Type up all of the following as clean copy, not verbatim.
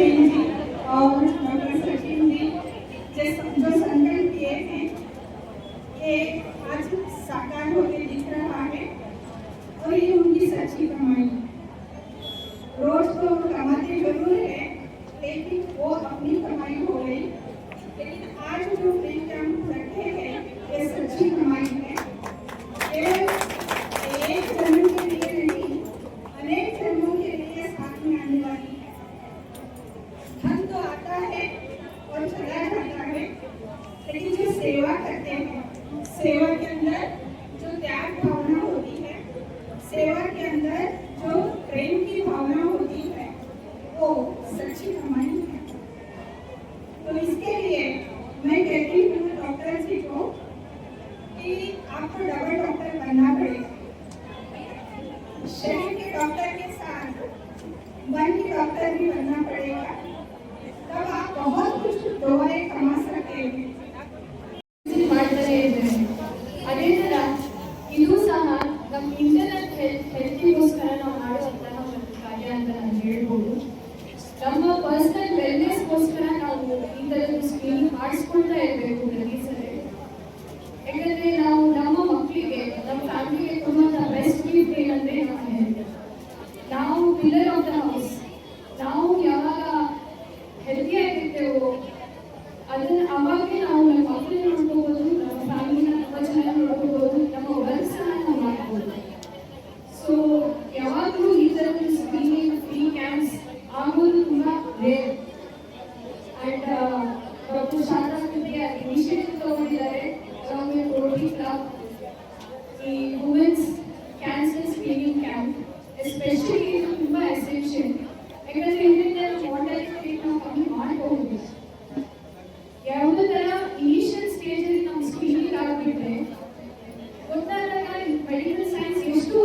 बहन जी और डॉक्टर सचिन जी जो संकल्प किए हैं ये आज साकार होकर दिख रहा है और ये उनकी सच्ची कमाई। रोज तो कमाते जरूर है लेकिन वो अपनी कमाई हो गई, लेकिन आज जो फ्री कैंप रखे हैं ये सच्ची कमाई है। ये एक जन्म के लिए नहीं, अनेक जन्मों के लिए साथ में आने वाली है। धन तो आता है और चला जाता है, लेकिन जो सेवा करते हैं, सेवा के अंदर जो त्याग भावना होती है, सेवा के अंदर जो प्रेम की भावना होती है, वो सच्ची कमाई है। तो इसके लिए मैं कहती हूँ डॉक्टर जी को कि आपको डबल डॉक्टर बनना पड़ेगा। शरीर के डॉक्टर के साथ मन के डॉक्टर भी बनना पड़ेगा, तब आप बहुत कुछ दोबारे कमा सकते हैं। ಮಾಡ್ತಾರೆ ಇದ್ದಾರೆ ಅದೇ ತರ ಇದು ಸಹ ನಮ್ಮ ಇಂಟರ್ನೆಟ್ ಹೆಲ್ತಿಗೋಸ್ಕರ ನಾವು ಮಾಡುವಂತಹ ಒಂದು ಕಾರ್ಯ ಅಂತ ನಾನು ಹೇಳ್ಬೋದು. ನಮ್ಮ ಪರ್ಸನಲ್ ವೆಲ್ನೆಸ್ಗೋಸ್ಕರ ನಾವು ಈ ಥರದ ಸ್ಕ್ರೀನಿಂಗ್ ಮಾಡಿಸ್ಕೊಳ್ತಾ ಇರಬೇಕು ಪ್ರತಿ ಸರಿ. ಯಾಕಂದ್ರೆ ನಾವು ನಮ್ಮ ಮಕ್ಕಳಿಗೆ ನಮ್ಮ ಫ್ಯಾಮಿಲಿಗೆ ಕೊಡುವಂಥ ಬೆಸ್ಟ್ ಗಿಫ್ಟ್ ಏನಂದ್ರೆ ನಮ್ಮ ಹೆಲ್ತ್. ನಾವು ಪಿಲ್ಲರ್ ಆಫ್ ದ ಹೌಸ್. ನಾವು ಯಾವಾಗ ಹೆಲ್ತಿ ಆಗಿರ್ತೇವೋ ಅದನ್ನ ಅವಾಗೇ ನಾವು ನಮ್ಮ ಮಕ್ಕಳನ್ನ ನೋಡ್ಕೋಬಹುದು, ನಮ್ಮ ಫ್ಯಾಮಿಲಿನ ತುಂಬ ಚೆನ್ನಾಗಿ ನೋಡ್ಕೋಬಹುದು, ನಮ್ಮ ವರ್ಕ್ಸನ್ನ ನಾವು ಮಾಡ್ಬೋದು. ಸೊ ಯಾವಾಗಲೂ ಈ ಥರದ ಸ್ಕ್ರೀನಿಂಗ್ ಫ್ರೀ ಕ್ಯಾಂಪ್ಸ್ ಆಗೋದು ತುಂಬ ರೇರ್. ಅಂಡ್ ಡಾಕ್ಟರ್ ಶಾರದಾ ಕೃತಿಯ ಇನಿಷಿಯೇಟಿವ್ ತಗೊಂಡಿದ್ದಾರೆ ರೋಟರಿ ಕ್ಲಬ್ ಈ women's cancer screening camp. Especially ಇದು ತುಂಬ ಎಸೆನ್ಷಿಯಲ್. ಯಾಕಂದರೆ ಇದರಿಂದ ಮಾರ್ಟಾಲಿಟಿ ನಾವು ಕಮ್ಮಿ ಮಾಡಬಹುದು. ಯಾವುದೇ ತರ ಇನಿಷಿಯಲ್ ಸ್ಟೇಜ್ ಅಲ್ಲಿ ನಾವು ಸ್ಕ್ರೀನಿಂಗ್ ಆಗಿಬಿಟ್ರೆ ಗೊತ್ತಾದಾಗ ಮೆಡಿಕಲ್ ಸೈನ್ಸ್ ಎಷ್ಟು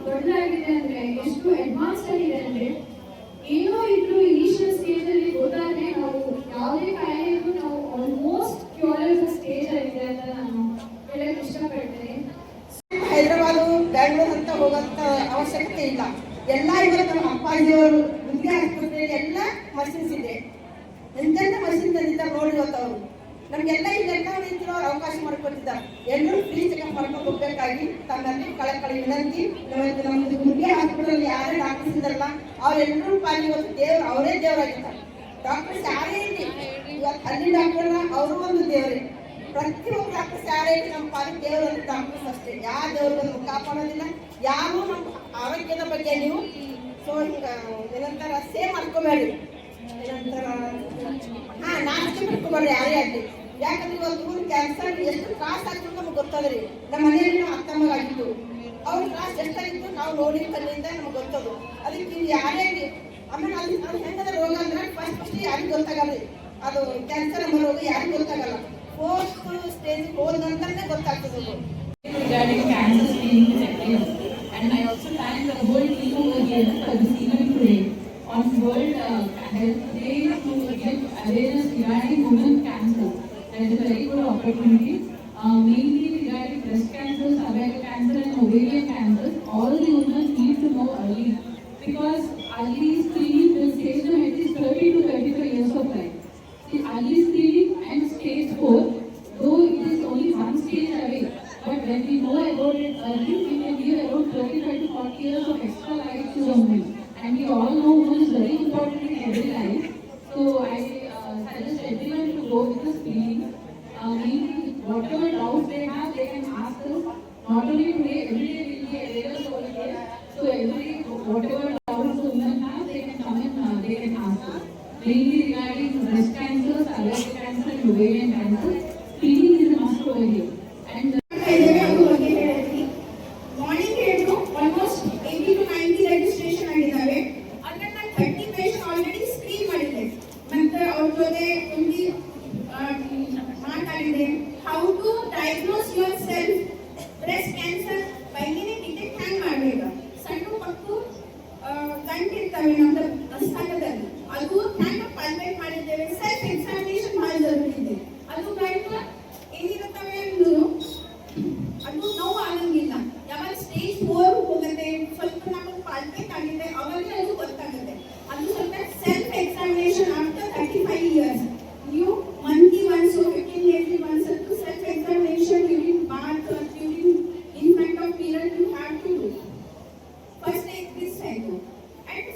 ದೊಡ್ಡದಾಗಿದೆ ಅಂದ್ರೆ, ಎಷ್ಟು ಅಡ್ವಾನ್ಸ್ ಆಗಿದೆ ಅಂದ್ರೆ, ಏನೋ ಇದ್ರು ಇನಿಷಿಯಲ್ ಸ್ಟೇಜ್ ಅಲ್ಲಿ ಗೊತ್ತಾದ್ರೆ ನಾವು ಯಾವುದೇ ಕಾಯಿಲೆ ಇದ್ರು ನಾವು ಆಲ್ಮೋಸ್ಟ್ ಕ್ಯೂರಬಲ್ ಸ್ಟೇಜ್ ಆಗಿದೆ ಅಂತ ನಾನು ಹೇಳಕ್ ಇಷ್ಟಪಡ್ತೇನೆ. ಹೈದರಾಬಾದ್ ಬ್ಯಾಂಗ್ಳೂರ್ ಅಂತ ಹೋಗೋಂಥ ಅವಶ್ಯಕತೆ ಇಲ್ಲ. ಎಲ್ಲ ಇವತ್ತು ನಮ್ಮ ಅಪ್ಪಾಜಿಯವರು ವಿದ್ಯಾ ಆಸ್ಪತ್ರೆಯಲ್ಲಿ ಎಲ್ಲ ಮಷಿನ್ಸ್ ಇದೆ. ಎಂತೆಂಥ ಮಷಿನ್ ತಂದಿದ್ದಾರೆ ನೋಡಿ ಇವತ್ತು ಅವರು ನಮಗೆಲ್ಲ ಇಲ್ಲೆಲ್ಲ ರೀತಿಯ ಅವಕಾಶ ಮಾಡಿಕೊಟ್ಟಿದ್ದಾರೆ. ಎಲ್ಲರೂ ಫ್ರೀ ಚೆಕಪ್ ಮಾಡ್ಕೊಂಡು ಹೋಗ್ಬೇಕಾಗಿ ತಮ್ಮಲ್ಲಿ ಕಳಕಳಿ ವಿನಂತಿ. ನಮ್ಮದು ಗುಂಡಿಯ ಹಾಸ್ಪಿಟಲ್ ಯಾರೇ ಡಾಕ್ಟರ್ಸ್ ಇದ್ದಾರಲ್ಲ ಅವರೆಲ್ಲರೂ ಪಾಲಿ ಇವತ್ತು ದೇವ್ರು, ಅವರೇ ದೇವರಾಗಿರ್ತಾರೆ. ಡಾಕ್ಟರ್ಸ್ ಯಾರೇ ಇರಲಿ, ಇವತ್ತು ಅಲ್ಲಿ ಡಾಕ್ಟರ್ ಅವರು ಒಂದು ದೇವರೇ. ಪ್ರತಿಯೊಬ್ಬರು ಡಾಕ್ಟರ್ಸ್ ಯಾರೇ ಇರಲಿ ನಮ್ಮ ಪಾಲಿ ದೇವರು ಅಂದ್ರೆ ಡಾಕ್ಟರ್ಸ್ ಅಷ್ಟೇ. ಯಾವ ದೇವರು ಬಂದು ಕಾಪಾಡೋದಿಲ್ಲ. ಯಾರು ನಮ್ಮ ಆರೋಗ್ಯದ ಬಗ್ಗೆ ನೀವು ಸೊ ಹಿಂಗೆ ಏನಂತಾರ ಸೇವ್ ಮಾಡ್ಕೋಬೇಡಿ, ಏನಂತಾರ ನಾಚಿಕೆ ಬಿಟ್ಕೊಬಾರ್ದು ಯಾರೇ ಆಗಲಿ. ಯಾಕಂದ್ರೆ ಇವತ್ತು ಕ್ಯಾನ್ಸರ್ ಎಷ್ಟು ತ್ರಾಸ ಆಗ್ತದೆ ನಮ್ಗೆ ಗೊತ್ತದ್ರಿ. ನಮ್ಮ ಮನೆಯಲ್ಲಿ ನಾವು ಅತ್ತಮ್ಮ ಆಗಿದ್ದು ಅವ್ರ ತ್ರಾಸ ಎಷ್ಟಾಗಿತ್ತು ನಾವು ನೋಡಿ ಕಣ್ಣಿಂದ ನಮ್ಗೆ ಗೊತ್ತದು. ಅದಕ್ಕೆ ಇಲ್ಲಿ ಯಾರೇ ಆಗಲಿ ಆಮೇಲೆ ಅದು ಹೆಂಗದ ರೋಗ ಅಂದ್ರೆ ಫಸ್ಟ್ ಯಾರಿಗೂ ಗೊತ್ತಾಗಲ್ಲ. ಅದು ಕ್ಯಾನ್ಸರ್ ಎಂಬ ರೋಗ ಯಾರಿಗೂ ಗೊತ್ತಾಗಲ್ಲ. 4th ಸ್ಟೇಜ್ ಹೋದ ನಂತರನೇ ಗೊತ್ತಾಗ್ತದೆ ಅದು. Regarding cancer screening is active, and I also thank the whole team over here for this event today on World Health Day to give awareness regarding women cancer. That is a very good opportunity. Mainly regarding breast cancer, cervical cancer, and ovarian cancer. All the women need to know early, because early screening will save them at least 30 to 35 years of life. The early screening and stage 4, though it is only one stage away, but when we know about it early, we can give around 35 to 40 years of extra life to women. And we all know women is very important in every life. So I suggest everyone to go with the screening. Mainly, whatever doubts they have, they can ask us. Not only today, every day will be available over here. So whatever doubts the women have, they can come and they can ask us. Mainly regarding breast cancer, cervical cancer, and ovarian cancer, screening is a must over here. And morning ಹೇಳಿದ್ರು almost 80 to 90 registration ಆಗಿದ್ದಾವೆ. ಅದನ್ನ 30 patient already screen ಮಾಡಿದೆ. ಮತ್ತೆ ಅವ್ರ ಜೊತೆ ಒಂದು ಮಾತಾಡಿದೆ. How to diagnose yourself breast cancer ಬೈಕಿನೇ ಡಿಟೆಕ್ಟ್ ಹ್ಯಾಂಗ್ ಮಾಡಬೇಕು. ಸಣ್ಣ ಪಕ್ಕು ಗಂಟಿರ್ತವೆ ನಮ್ಮ ಸ್ತನದಲ್ಲಿ, ಅದು ಹ್ಯಾಂಗ್ ಪಲ್ವೇಟ್ ಮಾಡಿದ್ದೇವೆ. ಸೆಲ್ಫ್ ಎಕ್ಸಾಮಿನೇಷನ್ ಮಾಡಿ ಜರುರಿದೆ. ಅದು ಬಿಟ್ಟು 35 years. You monthly once or 15 days once to self-examination during bath or during in front of mirror you have to do. First take this cycle. And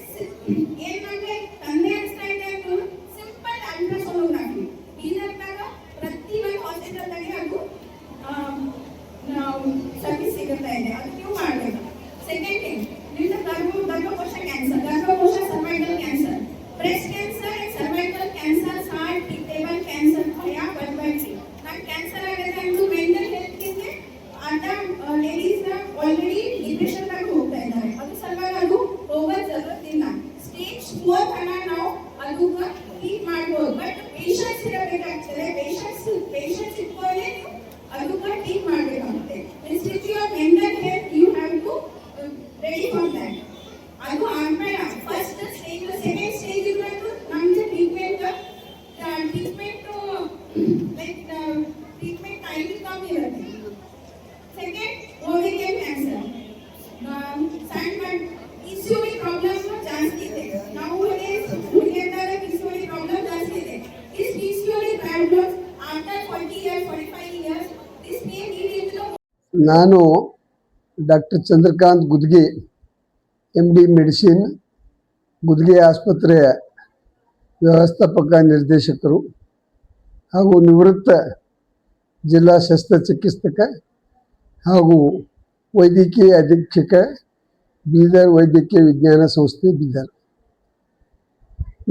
ಏನಂದ್ರೆ ತಂದೆ ಅನಿಸ್ತಾ ಇದೆ ಅದು ಸಿಂಪಲ್ ಅಲ್ಟ್ರಾಸೋನೋಗ್ರಫಿ. ಇದನ್ನಾಗ ಪ್ರತಿ ಒಂದು ಹಾಸ್ಪಿಟಲ್ನಲ್ಲಿ ಅದು ನಾವು ಸರ್ವಿಸ್ ಸಿಗುತ್ತಾ ಇದೆ, ಅದು ನೀವು ಮಾಡಬೇಕು. ಸೆಕೆಂಡ್ ಥಿಂಗ್, ನಿಮ್ದು ಗರ್ಭಕೋಶ ಕ್ಯಾನ್ಸರ್, ಗರ್ಭಕೋಶ cervical cancer, breast cancer and cervical cancer, ಹಾರ್ಟ್ ಟೇಬಲ್ ಕ್ಯಾನ್ಸರ್, ಯಾ ಬರ್ಬೈಟಿ ನಾನು ಕ್ಯಾನ್ಸರ್ ಆಗಿದೆ ಅಂದು ಮೆಂಟಲ್ ಹೆಲ್ತ್ ಗೆ ಅರ್ಧ ಲೇಡೀಸ್ ಆಲ್ರೆಡಿ ಡಿಪ್ರೆಷನ್ ದಾಗ ಹೋಗ್ತಾ ಇದ್ದಾರೆ. ಅದು ಸಲುವಾಗಿ ಅದು ಹೋಗೋ ಜರುರತ್ತಿಲ್ಲ. ಸ್ಟೇಜ್ 4 ತನಕ ನಾವು ಅದು ಟ್ರೀಟ್ ಮಾಡ್ಬೋದು. But patience ಇರಬೇಕಾಗ್ತದೆ. ಪೇಷನ್ಸ್ ಇಟ್ಕೊಳ್ಳಿ, ನೀವು ಅದಕ್ಕೆ ಟ್ರೀಟ್ ಮಾಡಬೇಕಾಗುತ್ತೆ. Institute your mental health you have to ready for that. ಅದು ಆದ್ಮೇಲೆ ಫಸ್ಟ್ ಸ್ಟೇಜ್, ಸೆಕೆಂಡ್ ಸ್ಟೇಜ್ ಇರೋದು ನಮ್ದು ಟ್ರೀಟ್ಮೆಂಟ್ ಲೈಕ್ ಟ್ರೀಟ್ಮೆಂಟ್ ಟೈಮ್ ಕಮ್ಮಿ ಇರುತ್ತೆ. ಸೆಕೆಂಡ್ ಓವೇರಿಯನ್ ಕ್ಯಾನ್ಸರ್, ಸಣ್ಣ ಪಿಸಿಒಡಿ ಪ್ರಾಬ್ಲಮ್ ಜಾಸ್ತಿ ಇದೆ. ನಾವು ಹುಡುಗಿಯರಾಗ ಪಿಸಿಒಡಿ ಪ್ರಾಬ್ಲಮ್ ಜಾಸ್ತಿ ಇದೆ. This PCOD problem after 40 years 45 years this may lead into the ನಾನು ಡಾಕ್ಟರ್ ಚಂದ್ರಕಾಂತ್ ಗುದ್ಗಿ, MD ಮೆಡಿಸಿನ್, ಗುದ್ಗಿ ಆಸ್ಪತ್ರೆಯ ವ್ಯವಸ್ಥಾಪಕ ನಿರ್ದೇಶಕರು ಹಾಗೂ ನಿವೃತ್ತ ಜಿಲ್ಲಾ ಶಸ್ತ್ರಚಿಕಿತ್ಸಕ ಹಾಗೂ ವೈದ್ಯಕೀಯ ಅಧೀಕ್ಷಕ, ಬೀದರ್ ವೈದ್ಯಕೀಯ ವಿಜ್ಞಾನ ಸಂಸ್ಥೆ ಬೀದರ್.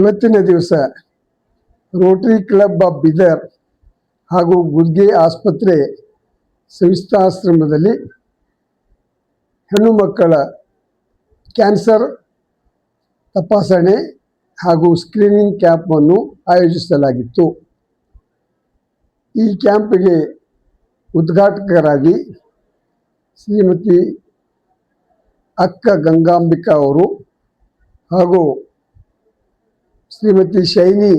ಇವತ್ತಿನ ದಿವಸ ರೋಟರಿ ಕ್ಲಬ್ ಆಫ್ ಬೀದರ್ ಹಾಗೂ ಗುದ್ಗಿ ಆಸ್ಪತ್ರೆ ಸಂಸ್ಥಾಶ್ರಮದಲ್ಲಿ ಹೆಣ್ಣು ಮಕ್ಕಳ ಕ್ಯಾನ್ಸರ್ ತಪಾಸಣೆ ಹಾಗೂ ಸ್ಕ್ರೀನಿಂಗ್ ಕ್ಯಾಂಪನ್ನು ಆಯೋಜಿಸಲಾಗಿತ್ತು. ಈ ಕ್ಯಾಂಪ್ಗೆ ಉದ್ಘಾಟಕರಾಗಿ ಶ್ರೀಮತಿ ಅಕ್ಕ ಗಂಗಾಂಬಿಕಾ ಅವರು ಹಾಗೂ ಶ್ರೀಮತಿ ಶೈನಿ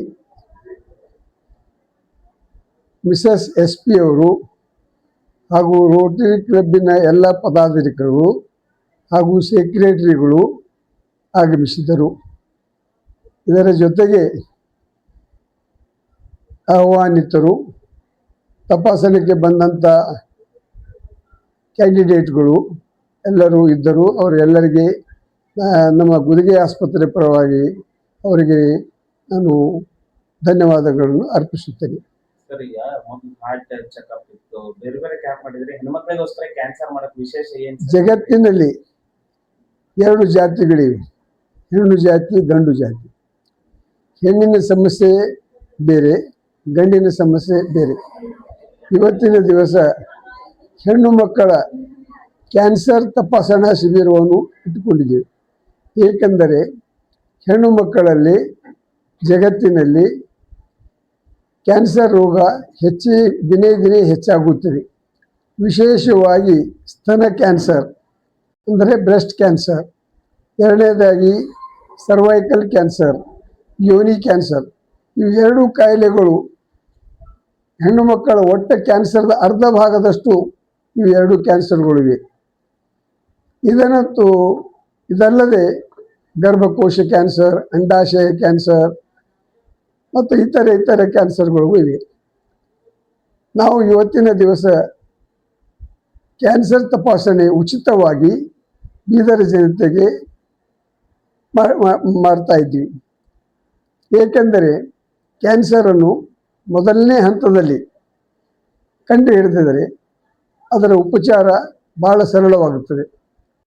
ಮಿಸಸ್ SP ಅವರು ಹಾಗೂ ರೋಟರಿ ಕ್ಲಬ್ಬಿನ ಎಲ್ಲ ಪದಾಧಿಕಾರಿಗಳು ಹಾಗೂ ಸೆಕ್ರೆಟರಿಗಳು ಆಗಮಿಸಿದರು. ಇದರ ಜೊತೆಗೆ ಆಹ್ವಾನಿತರು, ತಪಾಸಣೆಗೆ ಬಂದಂಥ ಕ್ಯಾಂಡಿಡೇಟ್ಗಳು ಎಲ್ಲರೂ ಇದ್ದರು. ಅವರೆಲ್ಲರಿಗೆ ನಮ್ಮ ಗುದ್ಗಿ ಆಸ್ಪತ್ರೆ ಪರವಾಗಿ ಅವರಿಗೆ ನಾನು ಧನ್ಯವಾದಗಳನ್ನು ಅರ್ಪಿಸುತ್ತೇನೆ. ಸರ್, ಈಗ ಒಂದು ಹಾರ್ಟ್ ಚೆಕಪ್ ಇತ್ತು, ಬೇರೆ ಬೇರೆ ಕ್ಯಾಂಪ್ ಮಾಡಿದ್ರೆ ಹೆಣ್ಮಕ್ಳಿಗೋಸ್ಕರ ಕ್ಯಾನ್ಸರ್ ಮಾಡೋಕೆ ವಿಶೇಷ ಏನು? ಜಗತ್ತಿನಲ್ಲಿ 2 ಜಾತಿಗಳಿವೆ, ಹೆಣ್ಣು ಜಾತಿ, ಗಂಡು ಜಾತಿ. ಹೆಣ್ಣಿನ ಸಮಸ್ಯೆ ಬೇರೆ, ಗಂಡಿನ ಸಮಸ್ಯೆ ಬೇರೆ. ಇವತ್ತಿನ ದಿವಸ ಹೆಣ್ಣು ಮಕ್ಕಳ ಕ್ಯಾನ್ಸರ್ ತಪಾಸಣಾ ಶಿಬಿರವನ್ನು ಇಟ್ಟುಕೊಂಡಿದ್ದೇವೆ. ಏಕೆಂದರೆ ಹೆಣ್ಣು ಮಕ್ಕಳಲ್ಲಿ ಜಗತ್ತಿನಲ್ಲಿ ಕ್ಯಾನ್ಸರ್ ರೋಗ ದಿನೇ ದಿನೇ ಹೆಚ್ಚಾಗುತ್ತದೆ. ವಿಶೇಷವಾಗಿ ಸ್ತನ ಕ್ಯಾನ್ಸರ್ ಅಂದರೆ ಬ್ರೆಸ್ಟ್ ಕ್ಯಾನ್ಸರ್, ಎರಡನೇದಾಗಿ ಸರ್ವೈಕಲ್ ಕ್ಯಾನ್ಸರ್, ಯೋನಿ ಕ್ಯಾನ್ಸರ್. ಇವು 2 ಕಾಯಿಲೆಗಳು ಹೆಣ್ಣು ಮಕ್ಕಳ ಒಟ್ಟು ಕ್ಯಾನ್ಸರ್ದ ಅರ್ಧ ಭಾಗದಷ್ಟು ಇವು 2 ಕ್ಯಾನ್ಸರ್ಗಳಿವೆ. ಇದಲ್ಲದೆ ಗರ್ಭಕೋಶ ಕ್ಯಾನ್ಸರ್, ಅಂಡಾಶಯ ಕ್ಯಾನ್ಸರ್ ಮತ್ತು ಇತರೆ ಕ್ಯಾನ್ಸರ್ಗಳು ಇವೆ. ನಾವು ಇವತ್ತಿನ ದಿವಸ ಕ್ಯಾನ್ಸರ್ ತಪಾಸಣೆ ಉಚಿತವಾಗಿ ಬೀದರ್ ಜನತೆಗೆ ಮಾಡ್ತಾ ಇದ್ದೀವಿ. ಏಕೆಂದರೆ ಕ್ಯಾನ್ಸರನ್ನು ಮೊದಲನೇ ಹಂತದಲ್ಲಿ ಕಂಡು ಹಿಡಿದಿದ್ದರೆ ಅದರ ಉಪಚಾರ ಭಾಳ ಸರಳವಾಗುತ್ತದೆ.